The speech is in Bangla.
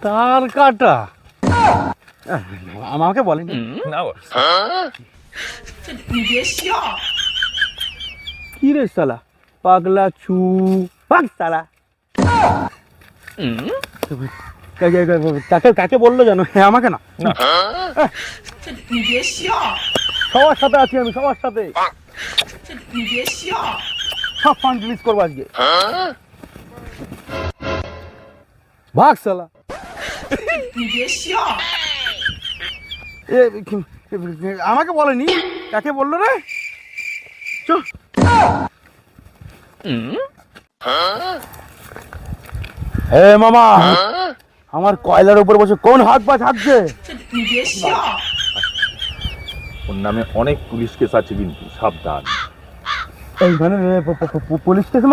তার কাটা আমাকে বলেনি। না কি রে শালা পাগলা ছু ভাগ শালা। কাকে কাকে বললো জানো? হ্যাঁ আমাকে না, সবার সাথে আছি আমি, সবার সাথে সব ফান্ড রিলিজ করবো আজকে। ভাগ শালা। আমাকে বলেনি, কাকে বললো রে? চ হে মামা, আমার কয়লার উপর বসে কোন হাত পা ছাড়ছে? ওর নামে অনেক পুলিশ কেস আছে কিন্তু সাবধান। এইখানে পুলিশ স্টেশন